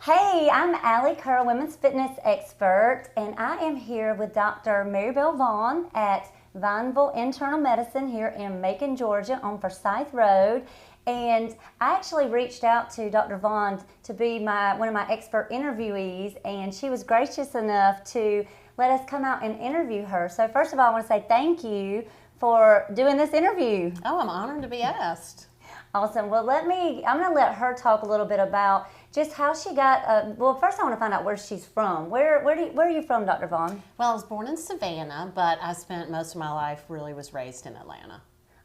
Hey, I'm Alli Kerr, women's fitness expert, and I am here with Dr. Maribel Vaughn at Vineville Internal Medicine here in Macon, Georgia on Forsyth Road. And I actually reached out to Dr. Vaughn to be one of my expert interviewees, and she was gracious enough to let us come out and interview her. So first of all, I want to say thank you for doing this interview. Oh, I'm honored to be asked. Awesome. Well, I'm going to let her talk a little bit about just how she got, well, first I want to find out where she's from. Where are you from, Dr. Vaughn? Well, I was born in Savannah, but I spent most of my life was raised in Atlanta.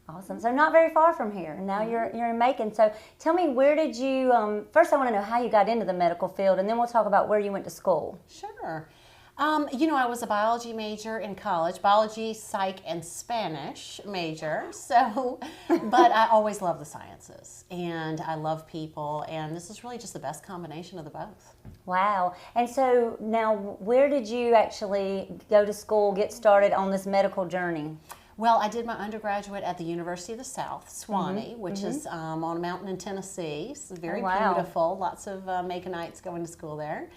Awesome. So not very far from here. Now you're in Macon. So tell me, where did you, first I want to know how you got into the medical field, and then we'll talk about where you went to school. Sure. I was a biology major in college, biology, psych, and Spanish major. But I always loved the sciences, and I love people, and this is really just the best combination of the both. Wow. And so now, where did you actually go to school, get started on this medical journey? Well, I did my undergraduate at the University of the South, Swanee, which is on a mountain in Tennessee. It's very beautiful. Lots of Maconites going to school there.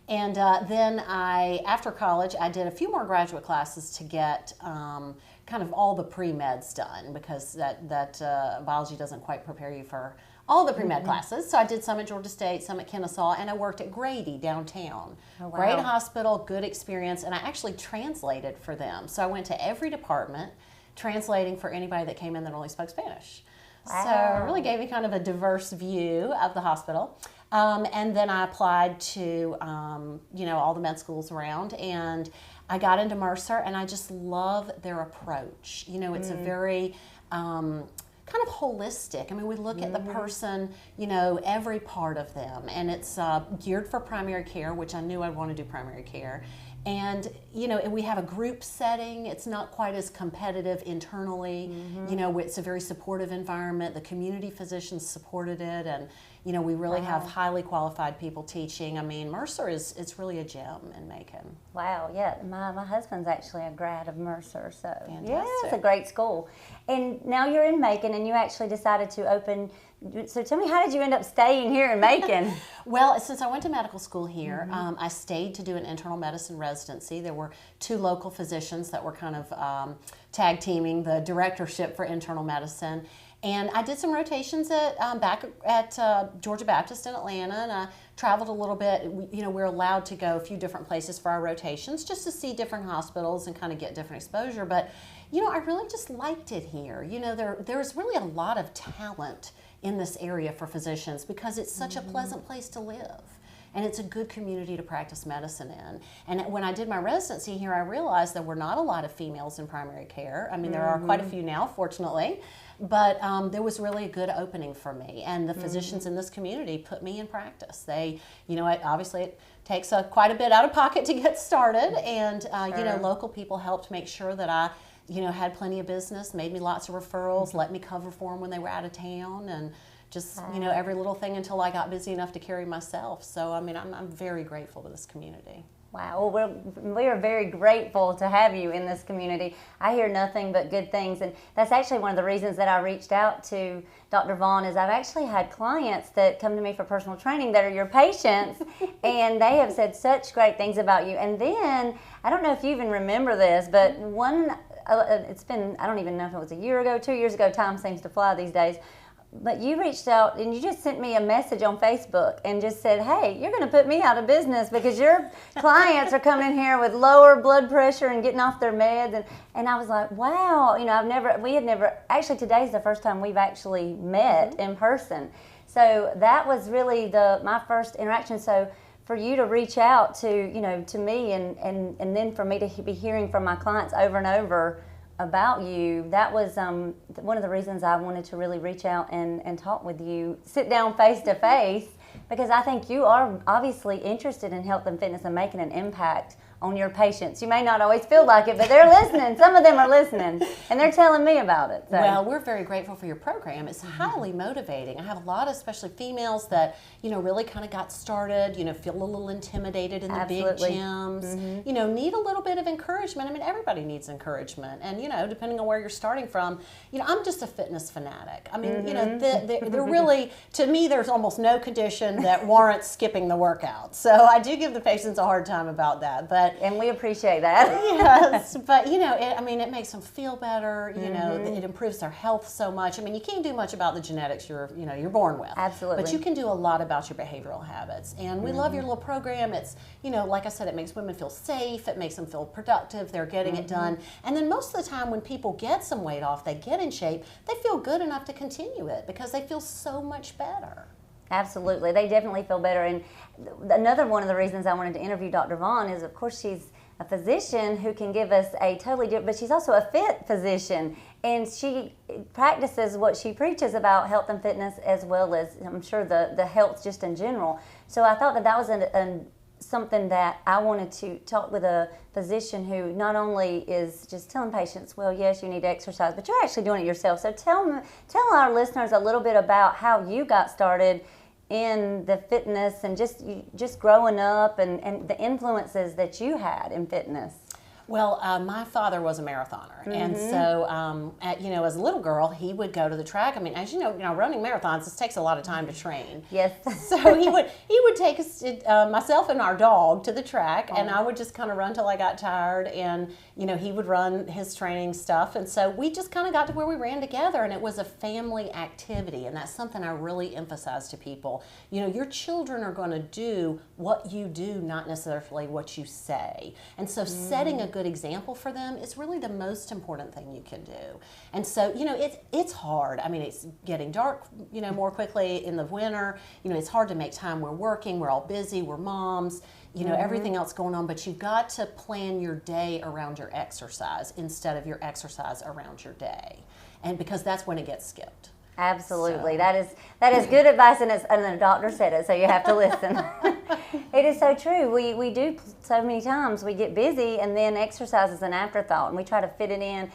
And then after college, I did a few more graduate classes to get kind of all the pre-meds done, because that biology doesn't quite prepare you for all the pre-med classes. So I did some at Georgia State, some at Kennesaw, and I worked at Grady downtown. Oh, wow. Great hospital, good experience, and I actually translated for them. So I went to every department translating for anybody that came in that only spoke Spanish. Wow. So it really gave me kind of a diverse view of the hospital. And then I applied to, all the med schools around, and I got into Mercer, and I just love their approach. It's a very kind of holistic. I mean, we look at the person, every part of them, and it's geared for primary care, which I knew I'd want to do primary care. And, we have a group setting. It's not quite as competitive internally. It's a very supportive environment. The community physicians supported it, and, we really have highly qualified people teaching. I mean, Mercer it's really a gem in Macon. Wow, yeah. My husband's actually a grad of Mercer, so fantastic. Yeah, it's a great school. And now you're in Macon, and you actually decided to open. So tell me, how did you end up staying here in Macon? Well, since I went to medical school here, I stayed to do an internal medicine residency. There were two local physicians that were kind of tag teaming the directorship for internal medicine. And I did some rotations back at Georgia Baptist in Atlanta, and I traveled a little bit. We're allowed to go a few different places for our rotations just to see different hospitals and kind of get different exposure. But, I really just liked it here. There's really a lot of talent in this area for physicians because it's such a pleasant place to live. And it's a good community to practice medicine in. And when I did my residency here, I realized there were not a lot of females in primary care. I mean, there are quite a few now, fortunately. But there was really a good opening for me. And the physicians in this community put me in practice. Obviously it takes quite a bit out of pocket to get started. And, local people helped make sure that I had plenty of business, made me lots of referrals, let me cover for them when they were out of town, and just, every little thing until I got busy enough to carry myself. So, I mean, I'm very grateful to this community. Wow, well, we are very grateful to have you in this community. I hear nothing but good things, and that's actually one of the reasons that I reached out to Dr. Vaughn. Is I've actually had clients that come to me for personal training that are your patients, and they have said such great things about you. And then, I don't know if you even remember this, but it's been, I don't even know if it was a year ago, 2 years ago, time seems to fly these days, but you reached out and you just sent me a message on Facebook and just said, hey, you're going to put me out of business because your clients are coming in here with lower blood pressure and getting off their meds. And I was like, wow, we had never, actually today's the first time we've actually met in person. So that was really my first interaction. So for you to reach out to me and then for me to be hearing from my clients over and over about you, that was one of the reasons I wanted to really reach out and talk with you, sit down face to face, because I think you are obviously interested in health and fitness and making an impact on your patients. You may not always feel like it, but they're listening. Some of them are listening, and they're telling me about it. So. Well, we're very grateful for your program. It's highly motivating. I have a lot of, especially females, that really kind of got started. Feel a little intimidated in the big gyms. Need a little bit of encouragement. I mean, everybody needs encouragement, and depending on where you're starting from, I'm just a fitness fanatic. I mean, they're really, to me, there's almost no condition that warrants skipping the workout. So I do give the patients a hard time about that, and we appreciate that. Yes, but it makes them feel better. It improves their health so much. I mean, you can't do much about the genetics you're born with. Absolutely. But you can do a lot about your behavioral habits. And we love your little program. It's, like I said, it makes women feel safe. It makes them feel productive. They're getting it done. And then most of the time when people get some weight off, they get in shape, they feel good enough to continue it because they feel so much better. Absolutely. They definitely feel better. And another one of the reasons I wanted to interview Dr. Vaughn is, of course, she's a physician who can give us a totally different, but she's also a fit physician. And she practices what she preaches about health and fitness, as well as, I'm sure, the health just in general. So I thought that was something that I wanted to talk with a physician who not only is just telling patients, well, yes, you need to exercise, but you're actually doing it yourself. So tell our listeners a little bit about how you got started in the fitness and just growing up and the influences that you had in fitness. Well, my father was a marathoner, and so as a little girl, he would go to the track. I mean, as you know, running marathons, this takes a lot of time to train. Yes. So he would take us, myself and our dog, to the track, and I would just kind of run till I got tired, and he would run his training stuff, and so we just kind of got to where we ran together, and it was a family activity, and that's something I really emphasize to people. Your children are going to do what you do, not necessarily what you say, and so setting a good example for them is really the most important thing you can do. And so it's hard. I mean, it's getting dark more quickly in the winter. It's hard to make time. We're working, we're all busy, we're moms, everything else going on, but you've got to plan your day around your exercise instead of your exercise around your day, and because that's when it gets skipped. Absolutely. So. That is good advice, and the doctor said it, so you have to listen. It is so true. We do so many times. We get busy, and then exercise is an afterthought, and we try to fit it in.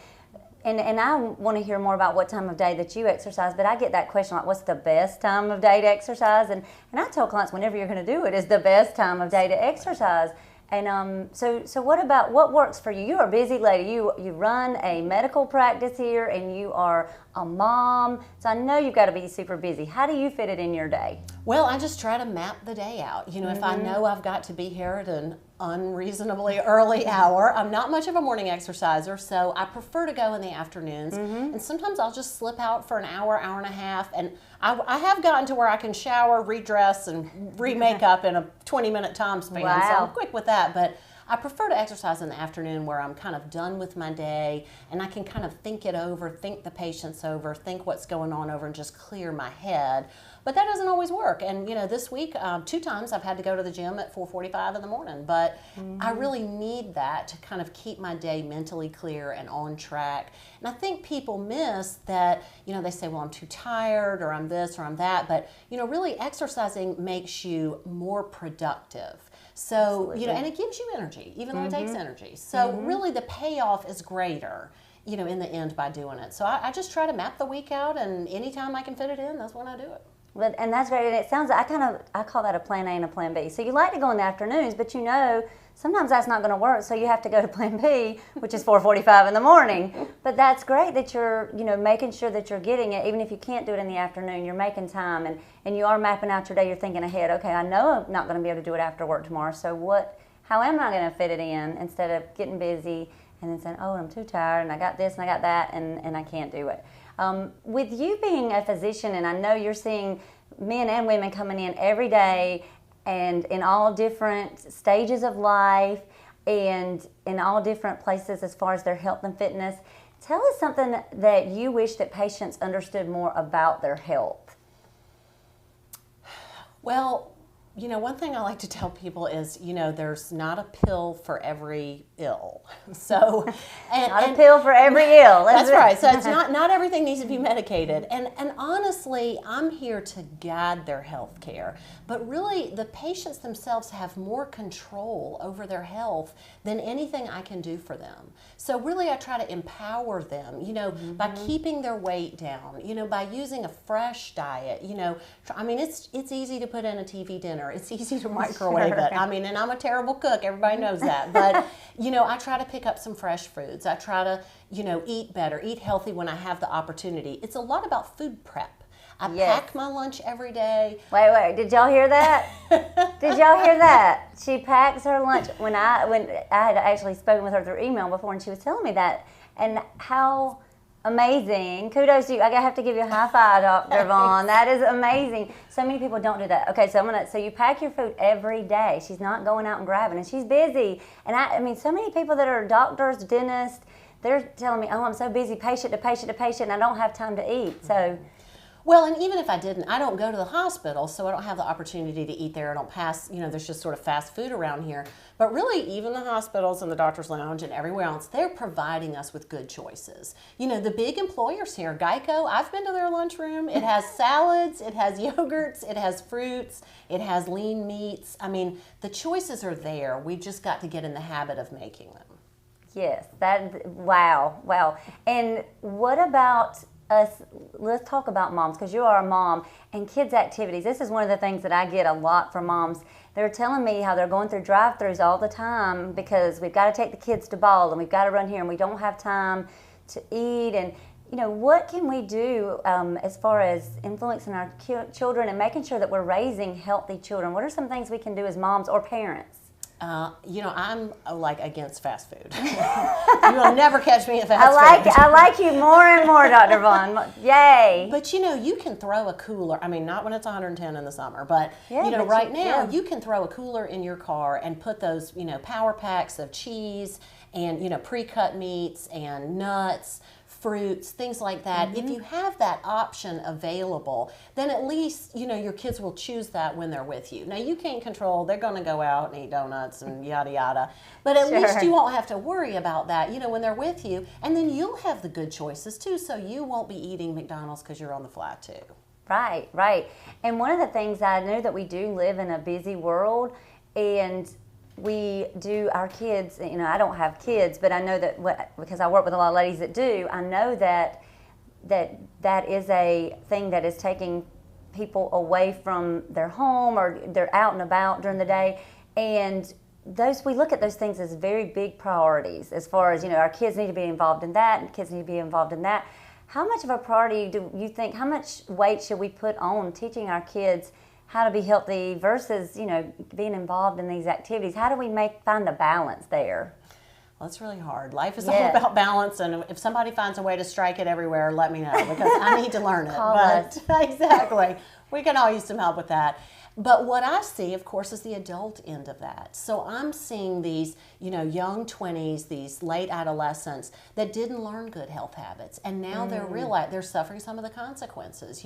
And I want to hear more about what time of day that you exercise, but I get that question, like, what's the best time of day to exercise? And I tell clients, whenever you're going to do it is the best time of day to exercise. And so what works for you? You're a busy lady. You run a medical practice here, and you are a mom. So I know you've got to be super busy. How do you fit it in your day? Well, I just try to map the day out. If I know I've got to be here at an unreasonably early hour, I'm not much of a morning exerciser, so I prefer to go in the afternoons. And sometimes I'll just slip out for an hour, hour and a half, and I have gotten to where I can shower, redress, and re-make up in a 20-minute time span. Wow. So I'm quick with that, but I prefer to exercise in the afternoon where I'm kind of done with my day and I can kind of think it over, think the patients over, think what's going on over, and just clear my head. But that doesn't always work. And this week, 2 times I've had to go to the gym at 4:45 in the morning. But I really need that to kind of keep my day mentally clear and on track. And I think people miss that, they say, well, I'm too tired, or I'm this, or I'm that. But, really exercising makes you more productive. So, and it gives you energy, even though it takes energy. So really the payoff is greater, in the end by doing it. So I just try to map the week out, and anytime I can fit it in, that's when I do it. And that's great. And it sounds like I call that a plan A and a plan B. So you like to go in the afternoons, but sometimes that's not going to work. So you have to go to plan B, which is 4:45 in the morning. But that's great that you're, making sure that you're getting it. Even if you can't do it in the afternoon, you're making time and you are mapping out your day. You're thinking ahead. Okay, I know I'm not going to be able to do it after work tomorrow. So how am I going to fit it in, instead of getting busy and then saying, oh, I'm too tired and I got this and I got that and I can't do it. With you being a physician, and I know you're seeing men and women coming in every day and in all different stages of life and in all different places as far as their health and fitness, tell us something that you wish that patients understood more about their health. Well, one thing I like to tell people is, there's not a pill for every ill. So, not a pill for every ill. That's right. So it's not everything needs to be medicated. And honestly, I'm here to guide their health care. But really, the patients themselves have more control over their health than anything I can do for them. So really, I try to empower them, by keeping their weight down, by using a fresh diet, I mean, it's easy to put in a TV dinner. It's easy to microwave it. I mean, and I'm a terrible cook. Everybody knows that. But, I try to pick up some fresh foods. I try to, eat better, eat healthy when I have the opportunity. It's a lot about food prep. I pack my lunch every day. Wait, did y'all hear that? Did y'all hear that? She packs her lunch. When I had actually spoken with her through email before, and she was telling me that, and how amazing. Kudos to you. I have to give you a high five, Dr. Vaughn. That is amazing. So many people don't do that. Okay, so you pack your food every day. She's not going out and grabbing, and she's busy. And I mean, so many people that are doctors, dentists, they're telling me, oh, I'm so busy, patient to patient to patient, and I don't have time to eat. So. Well, and even if I didn't, I don't go to the hospital, so I don't have the opportunity to eat there. I don't pass, there's just sort of fast food around here. But really, even the hospitals and the doctor's lounge and everywhere else, they're providing us with good choices. The big employers here, Geico, I've been to their lunchroom. It has salads, it has yogurts, it has fruits, it has lean meats. I mean, the choices are there. We've just got to get in the habit of making them. Yes, wow. And what about us? Let's talk about moms, because you are a mom, and kids' activities. This is one of the things that I get a lot from moms. They're telling me how they're going through drive-thrus all the time because we've got to take the kids to ball and we've got to run here and we don't have time to eat. And what can we do as far as influencing our children and making sure that we're raising healthy children? What are some things we can do as moms or parents? I'm against fast food. You will never catch me at fast food. I like you more and more, Dr. Vaughn. Yay! But you can throw a cooler. I mean, not when it's 110 in the summer, but right now you can throw a cooler in your car and put those power packs of cheese and pre-cut meats and nuts, fruits, things like that. If you have that option available, then at least, your kids will choose that when they're with you. Now, you can't control, they're going to go out and eat donuts and yada, yada. But at least you won't have to worry about that, when they're with you. And then you'll have the good choices, too, so you won't be eating McDonald's because you're on the fly, too. Right. And one of the things I know that we do live in a busy world, and we do, our kids, I don't have kids, but I know that because I work with a lot of ladies that do, I know that is a thing that is taking people away from their home, or they're out and about during the day. And we look at those things as very big priorities as far as, our kids need to be involved in that and kids need to be involved in that. How much of a priority do you think, how much weight should we put on teaching our kids how to be healthy versus, being involved in these activities? How do we find a balance there? Well, it's really hard. Life is all about balance, and if somebody finds a way to strike it everywhere, let me know, because I need to learn it. Call us. Exactly. We can all use some help with that. But what I see, of course, is the adult end of that. So I'm seeing these, young 20s, these late adolescents that didn't learn good health habits, and now they're suffering some of the consequences,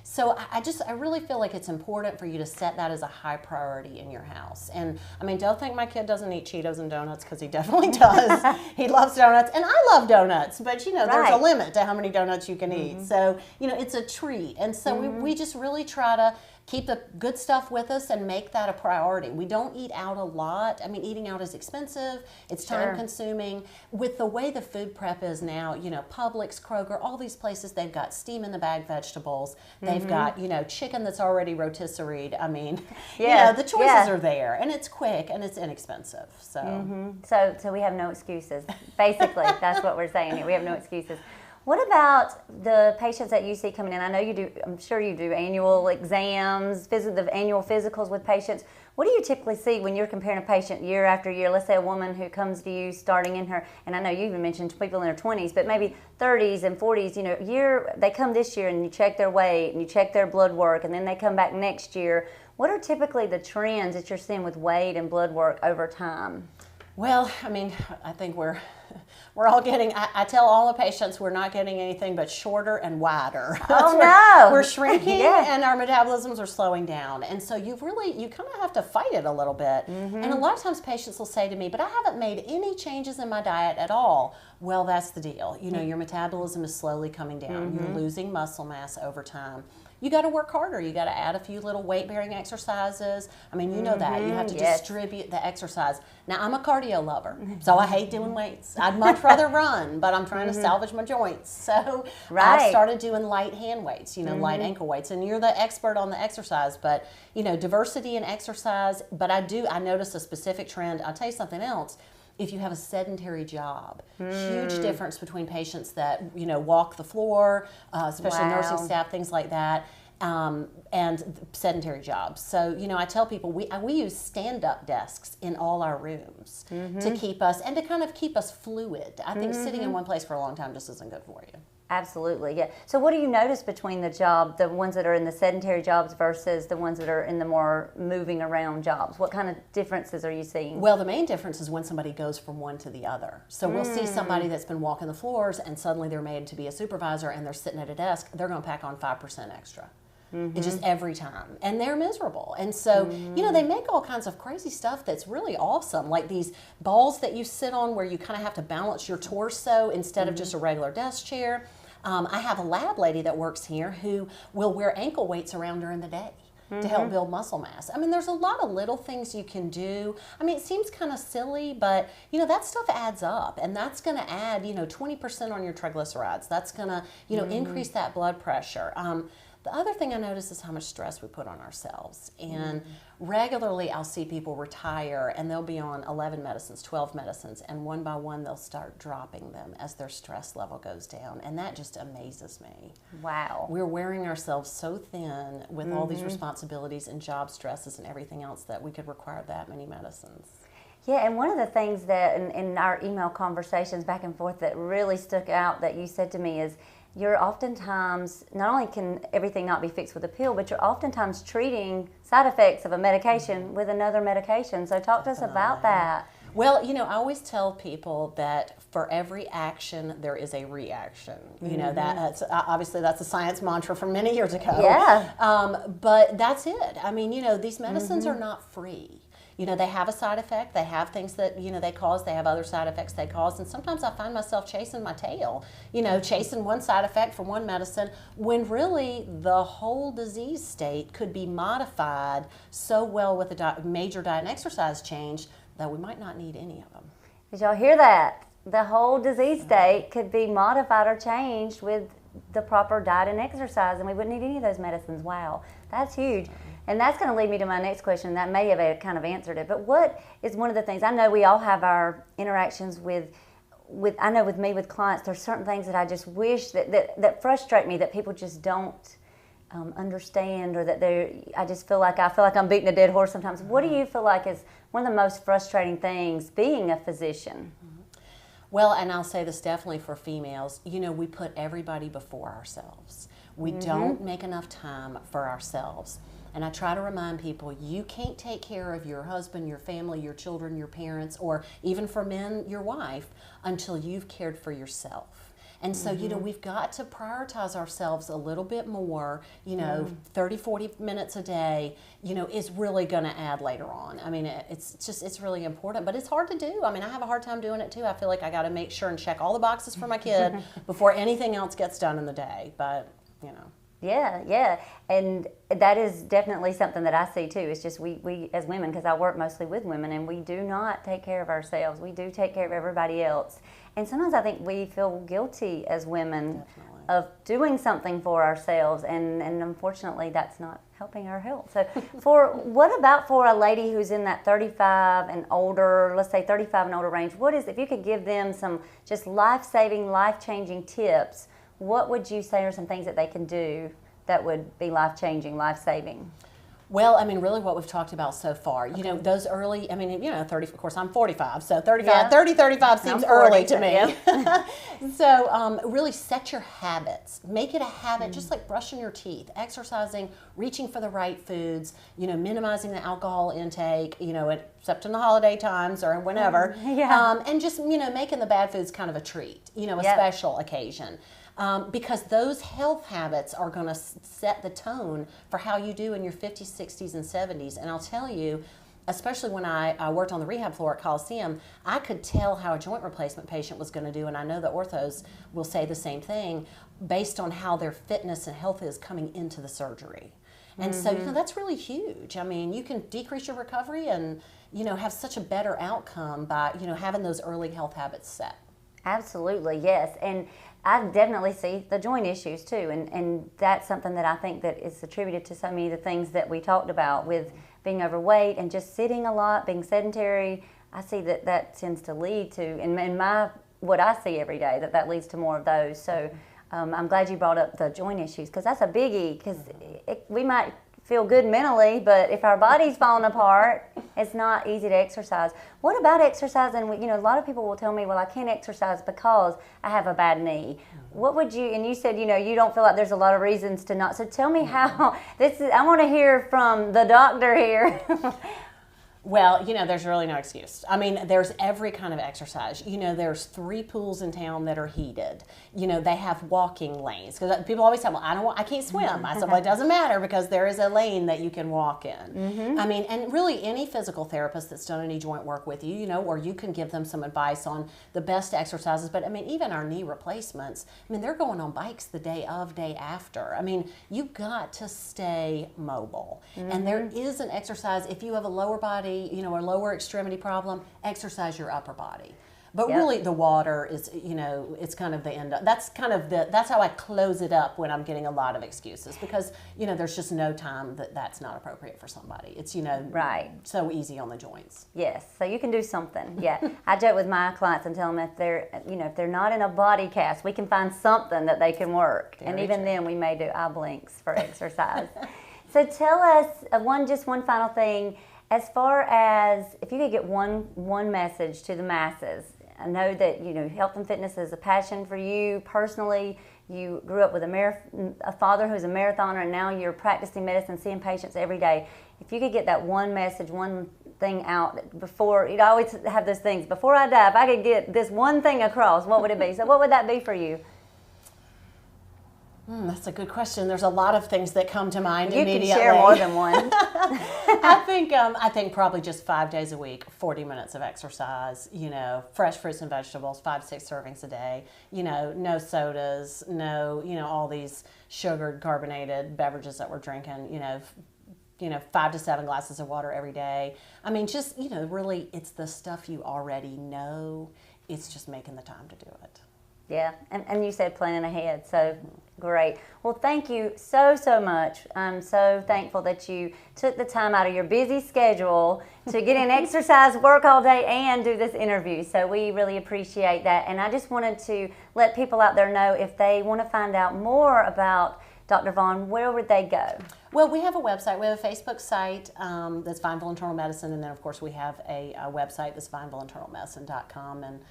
So I really feel like it's important for you to set that as a high priority in your house. And I mean, don't think my kid doesn't eat Cheetos and donuts, because he definitely does. He loves donuts, and I love donuts, but there's a limit to how many donuts you can eat. So, it's a treat. And so we just really try to keep the good stuff with us and make that a priority. We don't eat out a lot. I mean, eating out is expensive. It's time consuming. With the way the food prep is now, Publix, Kroger, all these places, they've got steam in the bag vegetables. They've got, chicken that's already rotisseried. I mean, the choices are there, and it's quick and it's inexpensive. So, so we have no excuses. Basically, that's what we're saying here. We have no excuses. What about the patients that you see coming in? I know you do, I'm sure you do annual exams, the annual physicals with patients. What do you typically see when you're comparing a patient year after year? Let's say a woman who comes to you starting in her, and I know you even mentioned people in their 20s, but maybe 30s and 40s, they come this year and you check their weight and you check their blood work, and then they come back next year. What are typically the trends that you're seeing with weight and blood work over time? Well, I mean, I think we're We're all getting, I tell all the patients we're not getting anything but shorter and wider. Oh, no. We're shrinking and our metabolisms are slowing down. And so you kind of have to fight it a little bit. And a lot of times patients will say to me, but I haven't made any changes in my diet at all. Well, that's the deal. You know, your metabolism is slowly coming down. You're losing muscle mass over time. You got to work harder. You got to add a few little weight-bearing exercises. I mean, you know that. You have to distribute the exercise. Now, I'm a cardio lover, so I hate doing weights. I'd much rather run, but I'm trying to salvage my joints. So I've started doing light hand weights, you know, light ankle weights. And you're the expert on the exercise, but, you know, diversity in exercise. But I notice a specific trend. I'll tell you something else. If you have a sedentary job, huge difference between patients that, you know, walk the floor, especially nursing staff, things like that, and sedentary jobs. So, you know, I tell people we use stand-up desks in all our rooms to keep us, and to kind of keep us fluid. I think sitting in one place for a long time just isn't good for you. Absolutely, yeah. So what do you notice between the ones that are in the sedentary jobs versus the ones that are in the more moving around jobs? What kind of differences are you seeing? Well, the main difference is when somebody goes from one to the other. So we'll see somebody that's been walking the floors and suddenly they're made to be a supervisor and they're sitting at a desk, they're going to pack on 5% extra. It's just every time. And they're miserable. And so, you know, they make all kinds of crazy stuff that's really awesome. Like these balls that you sit on where you kind of have to balance your torso instead of just a regular desk chair. I have a lab lady that works here who will wear ankle weights around during the day to help build muscle mass. I mean, there's a lot of little things you can do. I mean, it seems kind of silly, but, you know, that stuff adds up. And that's going to add, you know, 20% on your triglycerides. That's going to, you know, increase that blood pressure. The other thing I notice is how much stress we put on ourselves. And regularly I'll see people retire and they'll be on 11 medicines, 12 medicines, and one by one they'll start dropping them as their stress level goes down. And that just amazes me. Wow. We're wearing ourselves so thin with all these responsibilities and job stresses and everything else that we could require that many medicines. Yeah, and one of the things that in our email conversations back and forth that really stuck out that you said to me is, you're oftentimes, not only can everything not be fixed with a pill, but you're oftentimes treating side effects of a medication with another medication. So talk to us about that. Well, you know, I always tell people that for every action, there is a reaction. You know, that's obviously that's a science mantra from many years ago. Yeah. But that's it. I mean, you know, these medicines are not free. You know, they have a side effect. They have things that, you know, they cause. They have other side effects they cause. And sometimes I find myself chasing my tail, you know, chasing one side effect from one medicine when really the whole disease state could be modified so well with a major diet and exercise change that we might not need any of them. Did y'all hear that? The whole disease state could be modified or changed with the proper diet and exercise, and we wouldn't need any of those medicines. Wow, that's huge. And that's going to lead me to my next question. That may have kind of answered it. But what is one of the things, I know we all have our interactions with I know with me, with clients, there's certain things that I just wish that frustrate me, that people just don't understand, or that I feel like I'm beating a dead horse sometimes. What do you feel like is one of the most frustrating things being a physician? Well, and I'll say this definitely for females, you know, we put everybody before ourselves. We don't make enough time for ourselves. And I try to remind people, you can't take care of your husband, your family, your children, your parents, or even for men, your wife, until you've cared for yourself. And so, you know, we've got to prioritize ourselves a little bit more. You know, 30, 40 minutes a day, you know, is really going to add later on. I mean, it's really important, but it's hard to do. I mean, I have a hard time doing it too. I feel like I got to make sure and check all the boxes for my kid before anything else gets done in the day. But, you know. Yeah, and that is definitely something that I see too. It's just we as women, because I work mostly with women, and we do not take care of ourselves. We do take care of everybody else. And sometimes I think we feel guilty as women of doing something for ourselves, and unfortunately that's not helping our health. So what about for a lady who's in that 35 and older, let's say 35 and older range, if you could give them some just life-saving, life-changing tips, what would you say are some things that they can do that would be life-changing, life-saving? Well, I mean, really what we've talked about so far, you know, those early, I mean, you know, 30, of course, I'm 45, so 35, 35 seems early to me. Yep. So really set your habits. Make it a habit, just like brushing your teeth, exercising, reaching for the right foods, you know, minimizing the alcohol intake, you know, except in the holiday times or whenever. And just, you know, making the bad foods kind of a treat, you know, a special occasion. Because those health habits are going to set the tone for how you do in your 50s, 60s, and 70s. And I'll tell you, especially when I worked on the rehab floor at Coliseum, I could tell how a joint replacement patient was going to do, and I know the orthos will say the same thing, based on how their fitness and health is coming into the surgery. And so, you know, that's really huge. I mean, you can decrease your recovery and, you know, have such a better outcome by, you know, having those early health habits set. Absolutely, yes. And I definitely see the joint issues too, and that's something that I think that is attributed to so many of the things that we talked about with being overweight and just sitting a lot, being sedentary. I see that that tends to lead to, in my what I see every day, that leads to more of those. So I'm glad you brought up the joint issues, because that's a biggie, because we might feel good mentally, but if our body's falling apart, it's not easy to exercise. What about exercise? And you know, a lot of people will tell me, well, I can't exercise because I have a bad knee. What would you, and you said, you know, you don't feel like there's a lot of reasons to not, so tell me how, I want to hear from the doctor here. Well, you know, there's really no excuse. I mean, there's every kind of exercise. You know, there's 3 pools in town that are heated. You know, they have walking lanes. Because people always say, well, I can't swim. I said, well, it doesn't matter, because there is a lane that you can walk in. I mean, and really any physical therapist that's done any joint work with you, you know, or you can give them some advice on the best exercises. But I mean, even our knee replacements, I mean, they're going on bikes the day of, day after. I mean, you've got to stay mobile. And there is an exercise, if you have a lower body, you know, a lower extremity problem, exercise your upper body. But really the water is, you know, it's kind of the end. That's how I close it up when I'm getting a lot of excuses, because, you know, there's just no time that's not appropriate for somebody. It's, you know, so easy on the joints. Yes, so you can do something. Yeah, I joke with my clients and tell them if they're, you know, if they're not in a body cast, we can find something that they can work. And even then we may do eye blinks for exercise. So tell us just one final thing. As far as if you could get one message to the masses, I know that, you know, health and fitness is a passion for you personally. You grew up with a father who's a marathoner, and now you're practicing medicine, seeing patients every day. If you could get that one message, one thing out before, you always have those things, before I die, if I could get this one thing across, what would it be? So what would that be for you? That's a good question. There's a lot of things that come to mind immediately. You can share more than one. I think probably just 5 days a week, 40 minutes of exercise, you know, fresh fruits and vegetables, 5-6 servings a day, you know, no sodas, no, you know, all these sugared, carbonated beverages that we're drinking, you know, 5 to 7 glasses of water every day. I mean, just, you know, really it's the stuff you already know. It's just making the time to do it. Yeah, and you said planning ahead, so great. Well, thank you so much. I'm so thankful that you took the time out of your busy schedule to get in exercise, work all day, and do this interview. So we really appreciate that. And I just wanted to let people out there know, if they want to find out more about Dr. Vaughn, where would they go? Well, we have a website. We have a Facebook site that's Vineville Internal Medicine, and then, of course, we have a website that's VinevilleInternalMedicine.com. And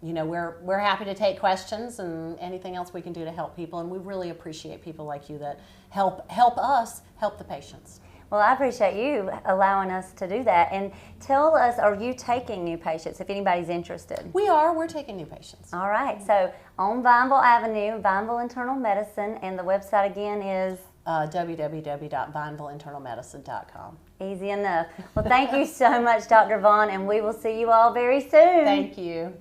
you know, we're happy to take questions and anything else we can do to help people, and we really appreciate people like you that help us help the patients. Well, I appreciate you allowing us to do that. And tell us, are you taking new patients if anybody's interested? We're taking new patients. All right, so on Vineville Avenue, Vineville Internal Medicine, and the website again is? www.VinevilleInternalMedicine.com. Easy enough. Well, thank you so much, Dr. Vaughn, and we will see you all very soon. Thank you.